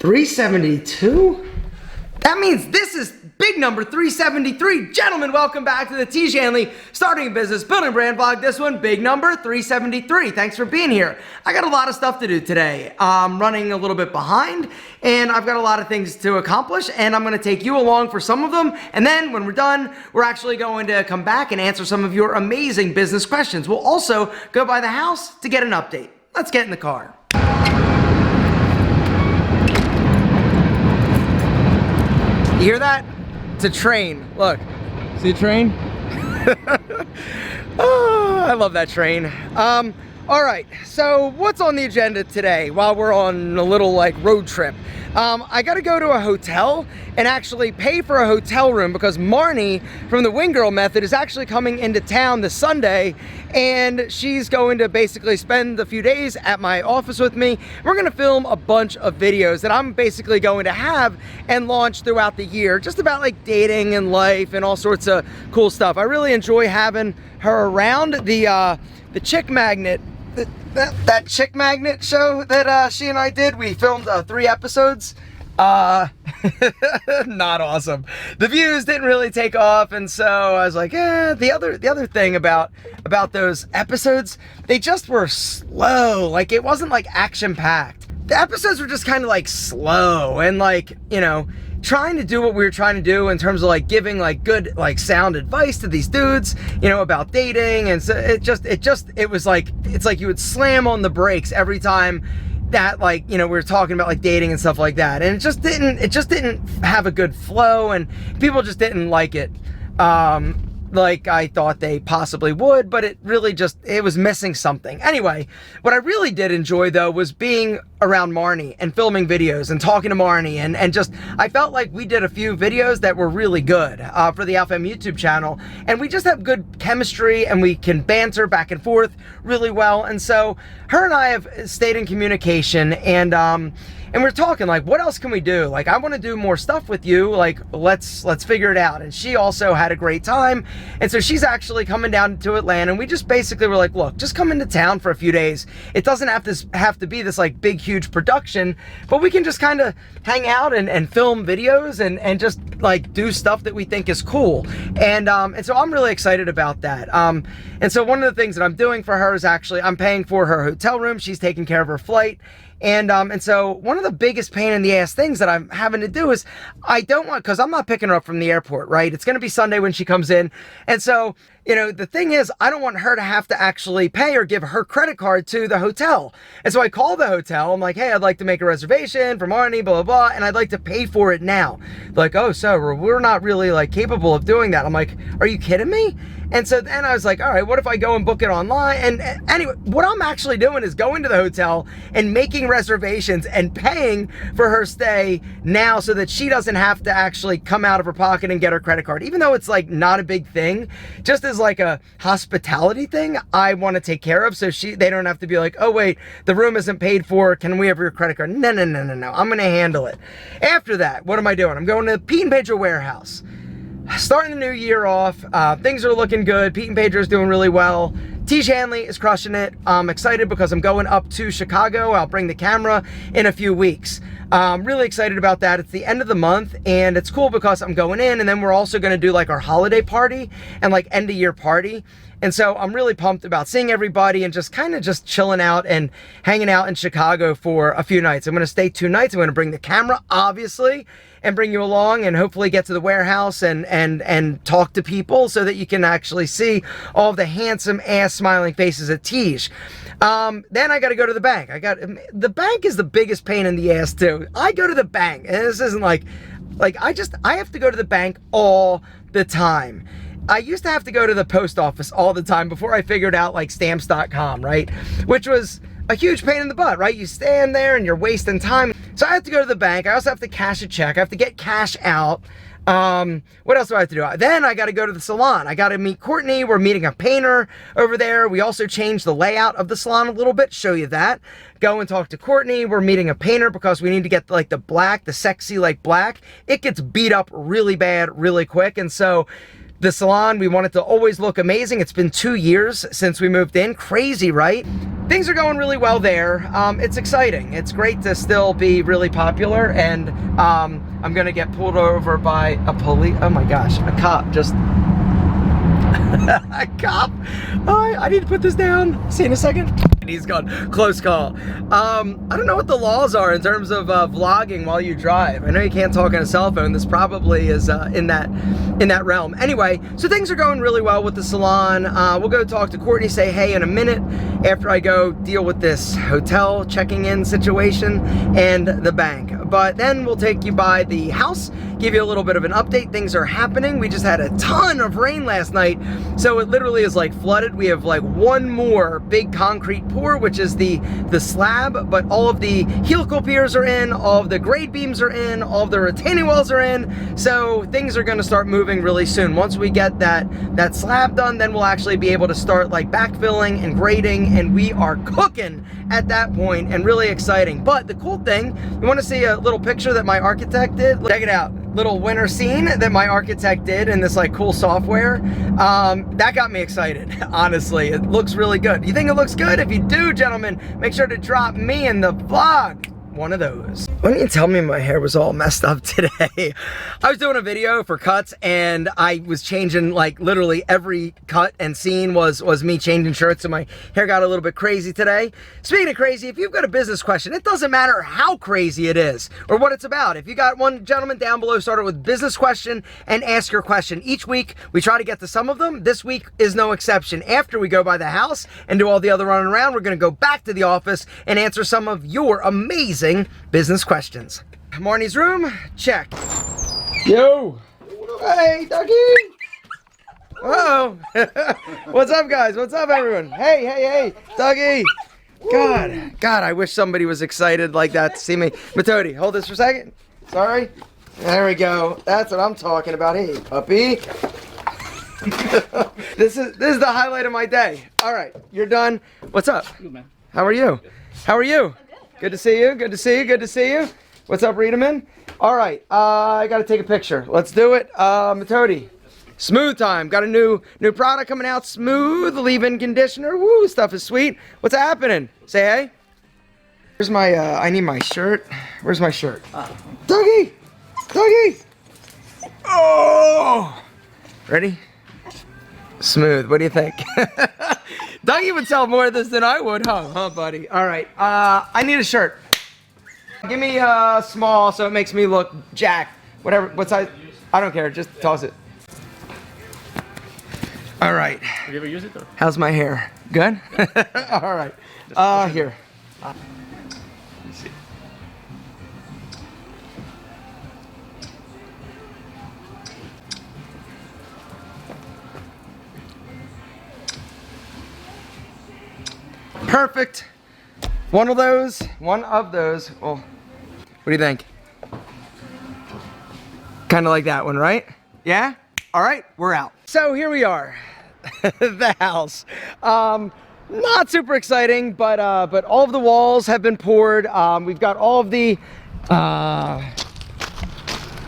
372? That means this is big number 373. Gentlemen, welcome back to the Tiege Hanley Starting a Business Building Brand Vlog. This one, big number 373. Thanks for being here. I got a lot of stuff to do today. I'm running a little bit behind, and I've got a lot of things to accomplish, and I'm going to take you along for some of them. And then when we're done, we're actually going to come back and answer some of your amazing business questions. We'll also go by the house to get an update. Let's get in the car. You hear that? It's a train. Look. See a train? Oh, I love that train. All right, so what's on the agenda today while we're on a little road trip? I gotta go to a hotel and actually pay for a hotel room because Marnie from the Wing Girl Method is actually coming into town this Sunday, and she's going to basically spend a few days at my office with me. We're gonna film a bunch of videos that I'm basically going to have and launch throughout the year, just about dating and life and all sorts of cool stuff. I really enjoy having her around. The Chick Magnet, that Chick Magnet show that she and I did, we filmed 3 episodes. Not awesome. The views didn't really take off, and so I was like, the other thing about those episodes, they just were slow. It wasn't action-packed. The episodes were just kind of slow and trying to do what we were trying to do in terms of giving good sound advice to these dudes, about dating. And so it was it's like you would slam on the brakes every time that we were talking about dating and stuff like that, and it just didn't have a good flow, and people just didn't like it like I thought they possibly would, but it really it was missing something. Anyway, what I really did enjoy though was being around Marnie and filming videos and talking to Marnie, and I felt like we did a few videos that were really good for the Alpha YouTube channel, and we just have good chemistry and we can banter back and forth really well. And so her and I have stayed in communication, and we're talking what else can we do? I want to do more stuff with you. Let's figure it out. And she also had a great time, and so she's actually coming down to Atlanta, and we just basically were look, just come into town for a few days. It doesn't have to be this big huge production, but we can just kind of hang out and film videos and just do stuff that we think is cool. And so I'm really excited about that. And so one of the things that I'm doing for her is actually I'm paying for her hotel room. She's taking care of her flight. And so one of the biggest pain in the ass things that I'm having to do is I don't want, because I'm not picking her up from the airport, right? It's going to be Sunday when she comes in. And so, the thing is, I don't want her to have to actually pay or give her credit card to the hotel. And so I call the hotel. I'm like, hey, I'd like to make a reservation for Marnie, blah, blah, blah, and I'd like to pay for it now. They're like, oh, so we're not really capable of doing that. I'm like, are you kidding me? And so then I was like, all right, what if I go and book it online? And anyway, what I'm actually doing is going to the hotel and making reservations and paying for her stay now so that she doesn't have to actually come out of her pocket and get her credit card. Even though it's not a big thing, just as a hospitality thing, I want to take care of, so they don't have to be oh wait, the room isn't paid for, can we have your credit card? No, I'm going to handle it. After that, what am I doing? I'm going to Pete and Pedro Warehouse. Starting the new year off, things are looking good. Pete and Pedro is doing really well. Tiege Hanley is crushing it. I'm excited because I'm going up to Chicago. I'll bring the camera in a few weeks. I'm really excited about that. It's the end of the month, and it's cool because I'm going in, and then we're also going to do our holiday party and end of year party. And so I'm really pumped about seeing everybody and just kind of just chilling out and hanging out in Chicago for a few nights. I'm going to stay 2 nights. I'm going to bring the camera, obviously, and bring you along and hopefully get to the warehouse and talk to people so that you can actually see all of the handsome ass smiling faces at Tiege. Then I got to go to the bank. The bank is the biggest pain in the ass too. I go to the bank, and this isn't I have to go to the bank all the time. I used to have to go to the post office all the time before I figured out stamps.com, right? Which was a huge pain in the butt, right? You stand there and you're wasting time. So I have to go to the bank. I also have to cash a check. I have to get cash out. What else do I have to do? Then I got to go to the salon. I got to meet Courtney. We're meeting a painter over there. We also changed the layout of the salon a little bit. Show you that. Go and talk to Courtney. We're meeting a painter because we need to get the black, the sexy black. It gets beat up really bad, really quick. And so the salon. We want it to always look amazing. It's been 2 years since we moved in. Crazy, right? Things are going really well there. It's exciting. It's great to still be really popular, and I'm gonna get pulled over by a police. Oh my gosh, a cop just. A cop? Oh, I need to put this down. See you in a second. He's gone. Close call. I don't know what the laws are in terms of vlogging while you drive. I know you can't talk on a cell phone. This probably is in that realm. Anyway, so things are going really well with the salon. We'll go talk to Courtney, say hey in a minute after I go deal with this hotel checking in situation and the bank. But then we'll take you by the house, give you a little bit of an update. Things are happening. We just had a ton of rain last night, so it literally is like flooded. We have like one more big concrete pour, which is the slab, but all of the helical piers are in, all of the grade beams are in, all of the retaining walls are in, so things are going to start moving really soon. Once we get that slab done, then we'll actually be able to start like backfilling and grading, and we are cooking at that point, and really exciting. But the cool thing, you want to see a little picture that my architect did? Check it out. Little winter scene that my architect did in this like cool software. That got me excited, honestly. It looks really good. You think it looks good? If you do, gentlemen, make sure to drop me in the vlog one of those. Why didn't you tell me my hair was all messed up today? I was doing a video for cuts, and I was changing, like, literally every cut and scene was me changing shirts, so my hair got a little bit crazy today. Speaking of crazy, if you've got a business question, it doesn't matter how crazy it is or what it's about. If you got one, gentleman down below, start it with business question and ask your question. Each week, we try to get to some of them. This week is no exception. After we go by the house and do all the other running around, we're gonna go back to the office and answer some of your amazing business questions. Marnie's room, check. Yo! Hey, Dougie! Whoa! What's up, guys? What's up, everyone? Hey, Dougie! God, I wish somebody was excited like that to see me. Matodi, hold this for a second. Sorry. There we go. That's what I'm talking about. Hey, puppy. This is the highlight of my day. All right, you're done. What's up? Good, man. How are you? How are you? Good to see you. Good to see you. Good to see you. What's up, Riedemann? All right, I got to take a picture. Let's do it. Matodi, smooth time. Got a new product coming out. Smooth leave-in conditioner. Woo, stuff is sweet. What's happening? Say hey. Where's my? I need my shirt. Where's my shirt? Dougie, Dougie. Oh, ready? Smooth. What do you think? Dougie would sell more of this than I would, huh, buddy? All right, I need a shirt. Give me a small so it makes me look jacked. Whatever, what size? I don't care, just toss it. All right. Have you ever used it though? How's my hair? Good? All right. Here. Let me see. Perfect. One of those. Well, what do you think? Kind of like that one, right? Yeah? All right, we're out. So here we are, the house. Not super exciting, but all of the walls have been poured. We've got all of the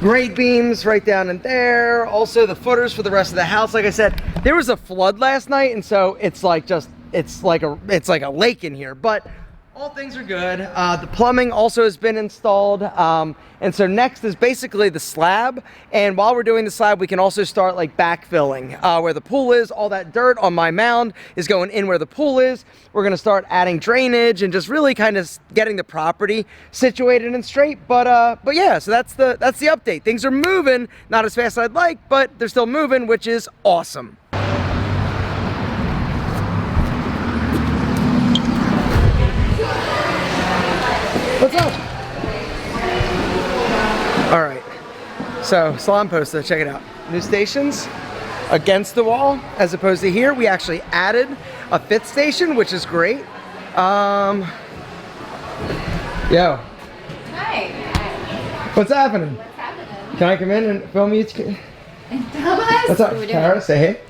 grate beams right down in there. Also the footers for the rest of the house. Like I said, there was a flood last night, and so it's like a lake in here, but all things are good. The plumbing also has been installed, and so next is basically the slab, and while we're doing the slab, we can also start like backfilling where the pool is. All that dirt on my mound is going in where the pool is. We're gonna start adding drainage and just really kind of getting the property situated and straight. But yeah, so that's the update. Things are moving, not as fast as I'd like, but they're still moving, which is awesome. What's up? All right, so salon poster, check it out. New stations against the wall as opposed to here. We actually added a fifth station, which is great. Yo. Hi. What's happening? What's happening? Can I come in and film you? What's up, Tara? Say hey.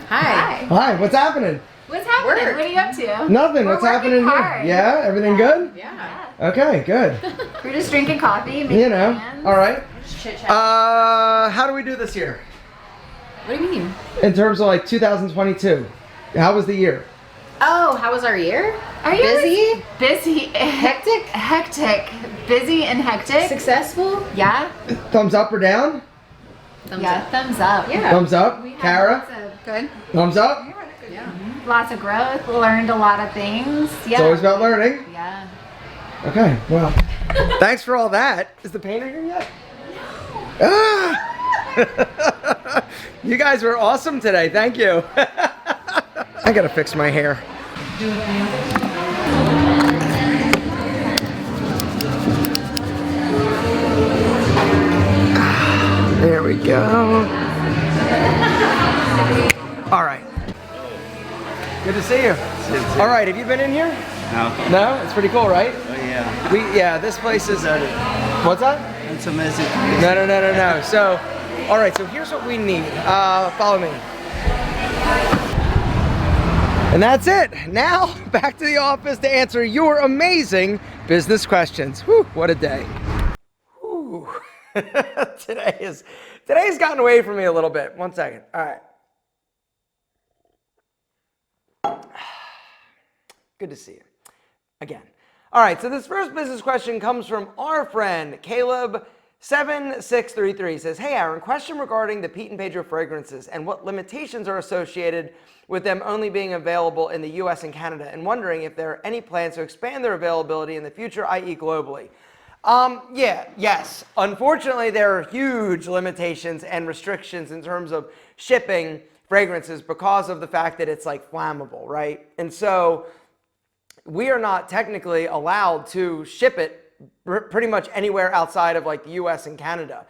Hi. Hi, what's happening? What's happening? What are you up to? Nothing. We're What's happening hard. here? Yeah, everything good? Yeah. Okay, good. We're just drinking coffee, making You know, plans. all right. Just chit chat. How do we do this here? What do you mean? In terms of like 2022, how was the year? Oh, how was our year? Our year Busy? Busy. Hectic? Hectic. Busy and hectic. Successful? Yeah. Thumbs up or down? Thumbs Yeah, up. thumbs up. Yeah. Thumbs up. We had Kara? lots of- Good. Thumbs up. Yeah. Lots of growth. Learned a lot of things. Yeah. It's always about learning. Yeah. Okay, well, thanks for all that. Is the painter here yet? Ah! You guys were awesome today. Thank you. I gotta fix my hair. There we go. All right. Good to see you. All right, have you been in here? No. No? It's pretty cool, right? Oh yeah. Yeah, this place is. What's that? It's amazing. No. So, all right, so here's what we need. Follow me. And that's it. Now, back to the office to answer your amazing business questions. Whew, what a day. Whew. Today's gotten away from me a little bit. 1 second. All right. Good to see you again. All right, so this first business question comes from our friend Caleb7633. Says, hey Aaron, question regarding the Pete and Pedro fragrances and what limitations are associated with them only being available in the US and Canada, and wondering if there are any plans to expand their availability in the future, i.e. globally. Yes. Unfortunately, there are huge limitations and restrictions in terms of shipping fragrances because of the fact that it's like flammable, right? And so we are not technically allowed to ship it pretty much anywhere outside of like the US and Canada.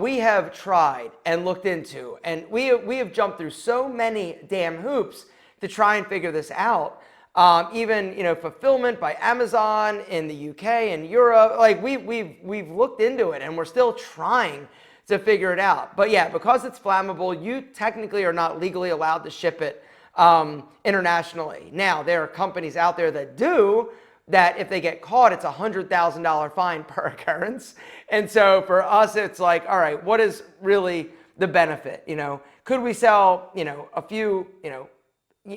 We have tried and looked into, and we have jumped through so many damn hoops to try and figure this out. Even, fulfillment by Amazon in the UK and Europe, like we've looked into it and we're still trying to figure it out. But yeah, because it's flammable, you technically are not legally allowed to ship it internationally. Now, there are companies out there that do that. If they get caught, it's a $100,000 fine per occurrance. And so for us, it's like, all right, what is really the benefit? Could we sell,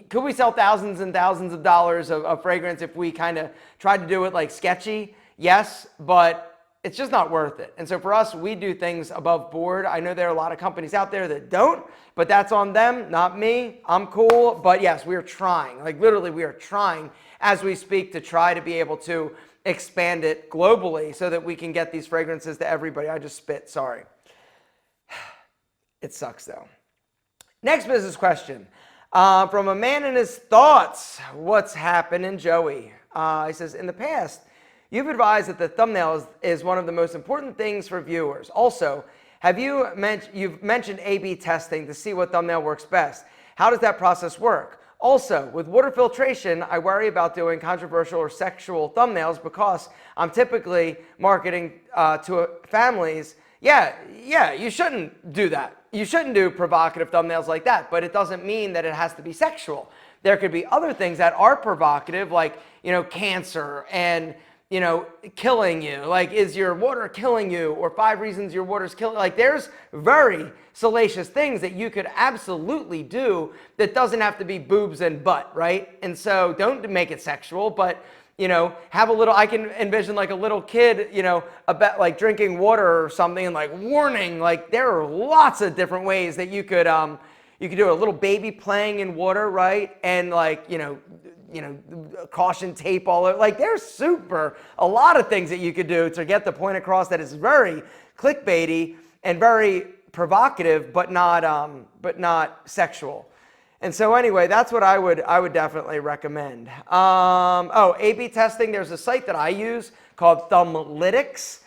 could we sell thousands and thousands of dollars of fragrance if we kind of tried to do it like sketchy? Yes, but it's just not worth it. And so for us, we do things above board. I know there are a lot of companies out there that don't, but that's on them, not me. I'm cool. But yes, we are trying. Like literally, we are trying as we speak to try to be able to expand it globally so that we can get these fragrances to everybody. I just spit, sorry. It sucks though. Next business question. From a man in his thoughts, what's happening, Joey? He says, in the past, you've advised that the thumbnail is one of the most important things for viewers. Also, you've mentioned A/B testing to see what thumbnail works best. How does that process work? Also, with water filtration, I worry about doing controversial or sexual thumbnails because I'm typically marketing to families. Yeah, you shouldn't do that. You shouldn't do provocative thumbnails like that, but it doesn't mean that it has to be sexual. There could be other things that are provocative, like, cancer and, killing you. Like, is your water killing you? Or 5 reasons your water's killing. Like, there's very salacious things that you could absolutely do that doesn't have to be boobs and butt, right? And so don't make it sexual, but have a little, I can envision like a little kid, about like drinking water or something and like warning, like there are lots of different ways that you could do a little baby playing in water, right? And like, caution tape all over, like there's a lot of things that you could do to get the point across that is very clickbaity and very provocative, but not sexual. And so anyway, that's what I would definitely recommend. A/B testing, there's a site that I use called Thumblytics.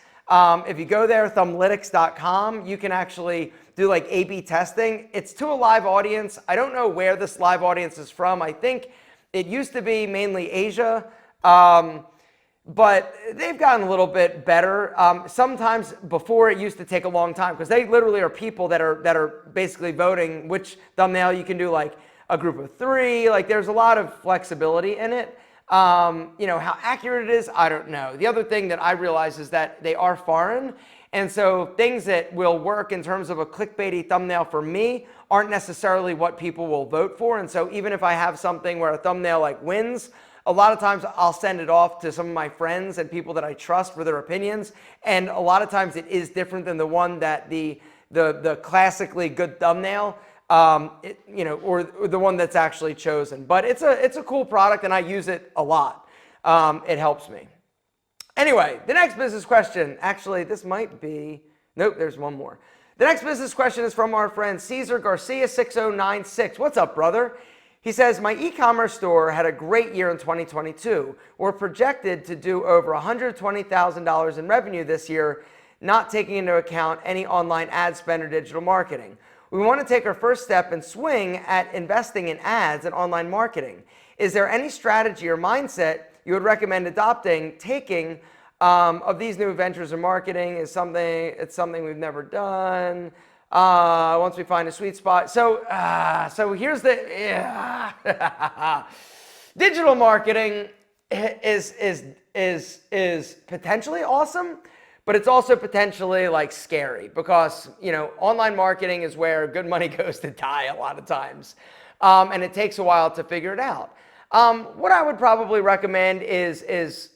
If you go there, thumblytics.com, you can actually do like A/B testing. It's to a live audience. I don't know where this live audience is from. I think it used to be mainly Asia, but they've gotten a little bit better. Sometimes before it used to take a long time because they literally are people that are basically voting which thumbnail you can do, like a group of 3. Like there's a lot of flexibility in it. How accurate it is, I don't know. The other thing that I realize is that they are foreign. And so things that will work in terms of a clickbaity thumbnail for me aren't necessarily what people will vote for. And so even if I have something where a thumbnail like wins, a lot of times I'll send it off to some of my friends and people that I trust for their opinions. And a lot of times it is different than the one that the classically good thumbnail, or the one that's actually chosen. But it's a cool product and I use it a lot. It helps me. Anyway, the next business question, actually this might be, nope, there's one more. The next business question is from our friend Cesar Garcia 6096. What's up, brother? He says, my e-commerce store had a great year in 2022. We're projected to do over $120,000 in revenue this year, not taking into account any online ad spend or digital marketing. We want to take our first step and swing at investing in ads and online marketing. Is there any strategy or mindset you would recommend taking of these new ventures in marketing? It's something we've never done. Once we find a sweet spot. So here's the digital marketing is potentially awesome, but it's also potentially like scary because, online marketing is where good money goes to die a lot of times. And it takes a while to figure it out. What I would probably recommend is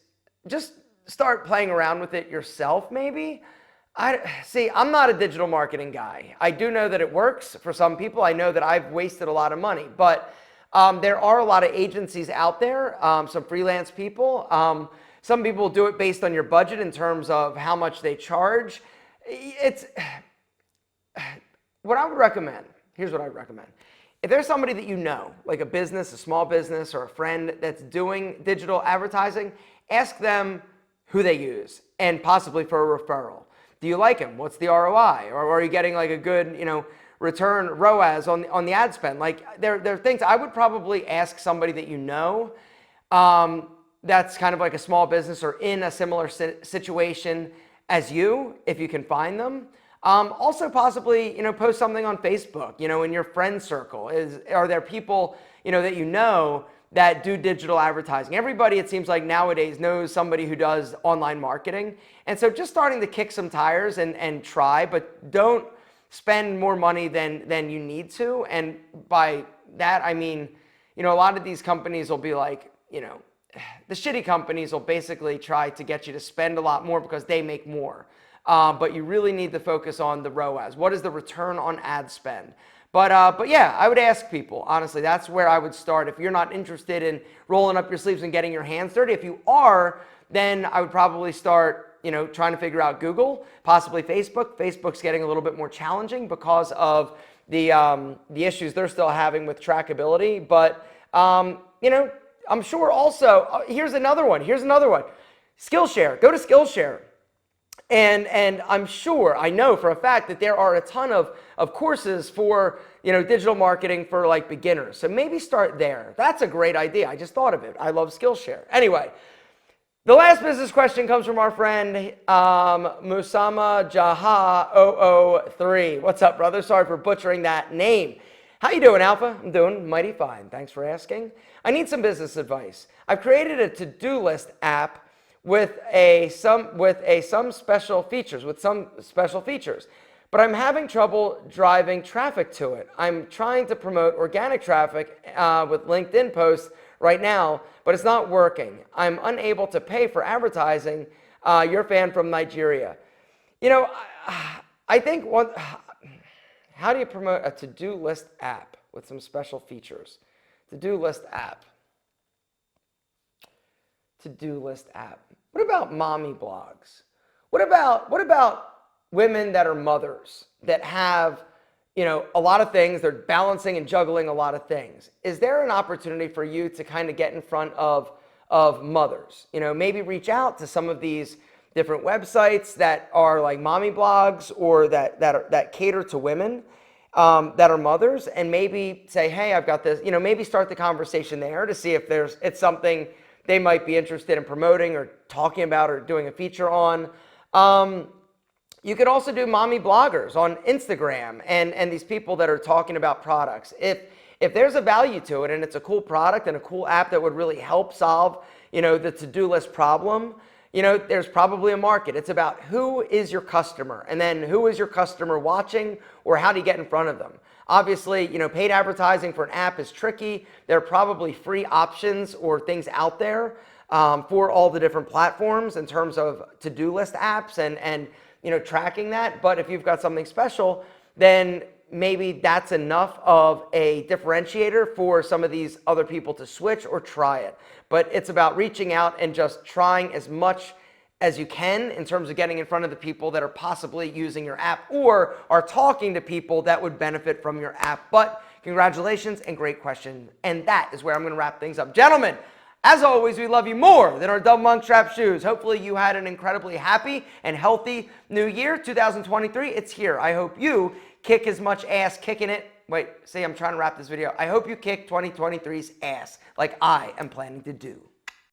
just start playing around with it yourself, maybe. I'm not a digital marketing guy. I do know that it works for some people. I know that I've wasted a lot of money, but there are a lot of agencies out there, some freelance people. Some people do it based on your budget in terms of how much they charge. What I would recommend, here's what I would recommend. If there's somebody that you know, like a business, a small business, or a friend that's doing digital advertising, ask them who they use and possibly for a referral. Do you like them? What's the ROI? Or are you getting like a good, return ROAS on the ad spend? Like there are things I would probably ask somebody that you know that's kind of like a small business or in a similar situation as you, if you can find them. Also possibly, post something on Facebook, in your friend circle. Are there people, that you know that do digital advertising? Everybody, it seems like nowadays, knows somebody who does online marketing. And so just starting to kick some tires and try, but don't spend more money than you need to. And by that, I mean, a lot of these companies will be like, the shitty companies will basically try to get you to spend a lot more because they make more. But you really need to focus on the ROAS. What is the return on ad spend? But yeah, I would ask people, honestly, that's where I would start. If you're not interested in rolling up your sleeves and getting your hands dirty, if you are, then I would probably start, trying to figure out Google, possibly Facebook. Facebook's getting a little bit more challenging because of the issues they're still having with trackability. But, I'm sure also, here's another one. Skillshare, go to Skillshare. And I'm sure, I know for a fact that there are a ton of courses for, digital marketing for like beginners. So maybe start there. That's a great idea. I just thought of it. I love Skillshare. Anyway, the last business question comes from our friend Musama Jaha 003. What's up, brother? Sorry for butchering that name. How you doing, Alpha? I'm doing mighty fine. Thanks for asking. I need some business advice. I've created a to-do list app with some special features, but I'm having trouble driving traffic to it. I'm trying to promote organic traffic with LinkedIn posts right now, but it's not working. I'm unable to pay for advertising. Your fan from Nigeria. I think how do you promote a to-do list app with some special features? To-do list app. What about mommy blogs? What about women that are mothers that have, a lot of things, they're balancing and juggling a lot of things? Is there an opportunity for you to kind of get in front of mothers? Maybe reach out to some of these different websites that are like mommy blogs or that cater to women that are mothers, and maybe say, hey, I've got this, maybe start the conversation there to see if it's something they might be interested in promoting or talking about or doing a feature on. You could also do mommy bloggers on Instagram and these people that are talking about products. If there's a value to it and it's a cool product and a cool app that would really help solve, the to-do list problem, you know, there's probably a market. It's about who is your customer, and then who is your customer watching, or how do you get in front of them? Obviously, you know, paid advertising for an app is tricky. There are probably free options or things out there for all the different platforms in terms of to-do list apps and you know, tracking that. But if you've got something special, then maybe that's enough of a differentiator for some of these other people to switch or try it. But it's about reaching out and just trying as much as you can in terms of getting in front of the people that are possibly using your app or are talking to people that would benefit from your app. But congratulations and great question. And that is where I'm going to wrap things up. Gentlemen, as always, we love you more than our double monk strap shoes. Hopefully you had an incredibly happy and healthy new year. 2023, it's here. I hope you kick as much ass kicking it. Wait, see, I'm trying to wrap this video. I hope you kick 2023's ass like I am planning to do.